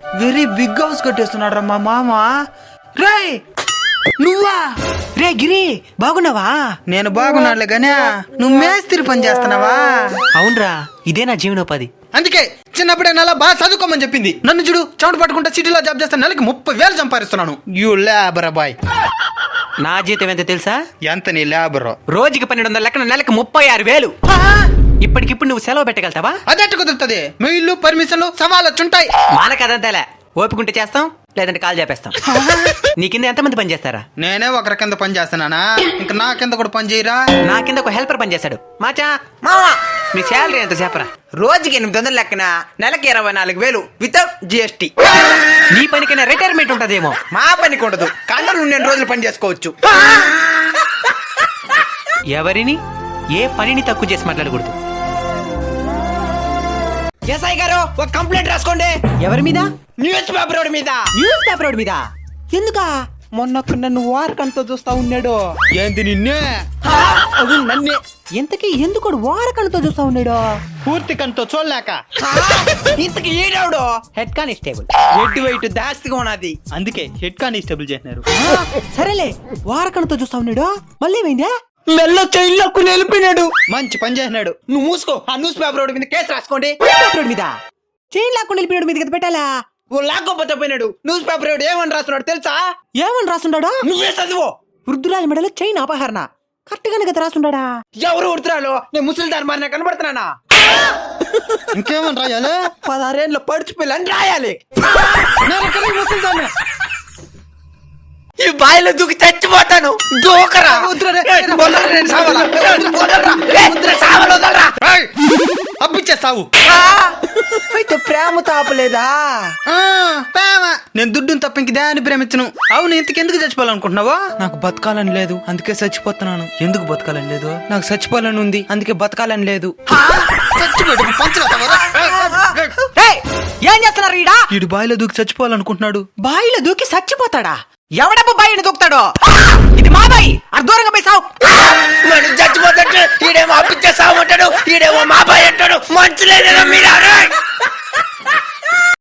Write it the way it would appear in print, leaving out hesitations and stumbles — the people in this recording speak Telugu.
వెరీ బిగ్ హౌస్ కట్టేస్తున్నాడు రా మా మామ. రే నువ్వా? రే గిరి బాగున్నావా? నేను బాగున్నాడులే గానే నువ్వు మేస్త్రి పని చేస్తున్నావా? అవునరా, ఇదే నా జీవనోపాధి. అందుకే చిన్నప్పుడే నెల బాగా చదువుకోమని చెప్పింది. నన్ను చూడు చెమట పట్టుకుంటే సిటీలో జాబ్ చేస్తాను, నెలకి 30,000 సంపాదిస్తున్నాను. You labour bye. నా జీతం ఎంత తెలుసా? ఎంత నీ లేబర్? రోజుకి 1200 లెక్కన నెలకి 36,000. ఇప్పటికిప్పుడు నువ్వు సెలవు పెట్టగలుగుతావా? అదెట్టు కుదురుతుంది? మెయిల్లు పర్మిషన్లు సవాళ్ళు వచ్చుంటాయి. మానకదంతేలే, ఓపుకుంటే చేస్తాం, లేదంటే కాల్ చేపేస్తాం. నీ కింద ఎంతమంది పని చేస్తారా? నేనే ఒకరి కింద పని చేస్తున్నానా? ఇంకా నా కింద కూడా పని చేయరా? నా కింద ఒక హెల్పర్ పని చేస్తాడు. మాచా మావా, మీ శాలరీ ఎంత చెప్పరా? రోజుకి 800 లెక్కన నెలకి 24,000 వితౌట్ GST. నీ పనికైనా రిటైర్మెంట్ ఉంటదేమో. మా పనికి ఉండదు, కండలు 2 రోజులు పని చేసుకోవచ్చు. ఎవరిని ఏ పనిని తక్కువ చేసి మాట్లాడకూడదు. ఎస్ఐ గారు ఒక కంప్లైంట్ రాసుకోండి. ఎవరి మీద? న్యూస్ పేపర్ మీద. న్యూస్ పేపర్ రోడ్ మీద ఎందుకా? మొన్న నన్ను వారకంతో చూస్తా ఉన్నాడు. ఏంది నిన్నే? అది నన్నే. ఎంతకీ ఎందుకు వారకళ్ళతో చూస్తా ఉన్నాడు? పూర్తి కంతో చూడలేక. ఇంతకి ఈడవడు హెడ్ కానిస్టేబుల్. రెడ్ వైట్ దాస్తిగా ఉన్నది. అందుకే హెడ్ కానిస్టేబుల్ చేసినారు. సరేలే, వారకళ్ళతో చూస్తా ఉన్నాడు, మళ్ళీ ఏమైందా? మెల్ల చైన్లకు నిలిపినాడు. మంచి పని చేసినాడు. నువ్వు మూసుకో. ఆ న్యూస్ పేపర్ మీద కేసు రాసుకోండి. రోడ్ మీద చైన్ లాక్కుండా వెళ్ళిపోయాడు, మీద కదా పెట్టాలా? ఓ లాక్కోపోతే పోయినాడు. న్యూస్ పేపర్ ఏమని రాస్తున్నాడు తెలుసా? ఏమని రాసుండాడు? నువ్వే చదువు. వృద్ధురాలి మెడలో చైన్ అపహరణ. కరెక్ట్ గానే కదా రాసుండా? ఎవరు ఉడతాలో నేను ముసలిదాని మారిన కనబడుతున్నానా? ఇంకేమని రాయాలి? 16 ఏళ్ళ పడిచిపోయి రాయాలి. ఈ బాయిలో దూకి చచ్చిపోతాను. దూకరా. అప్పిచ్చే సావు. అయితే ప్రేమ తాపలేదా? ప్రేమ. నేను దుడ్డును తప్ప ఇంక దాన్ని ప్రేమించను. అవును, ఇంతకెందుకు చచ్చిపోవాలనుకుంటున్నావా? నాకు బతకాలని లేదు, అందుకే చచ్చిపోతున్నాను. ఎందుకు బతకాలని లేదు? నాకు చచ్చిపోవాలని ఉంది, అందుకే బతకాలని లేదు. ఏం చేస్తున్నారు ఈడ? ఈడు బాయిలో దూకి చచ్చిపోవాలనుకుంటున్నాడు. బాయిలో దూకి చచ్చిపోతాడా? ఎవడబ్బు బాయిని దూకుతాడో? ఇది మా బాయి, అర్ధూరంగా పోయి సావు. మనం చచ్చిపోతుంటే ఈడేమో అప్పిచ్చే సామంటాడు, ఈడేమో మా బాయ్ అంటాడు. మంచి లేదా మీరు?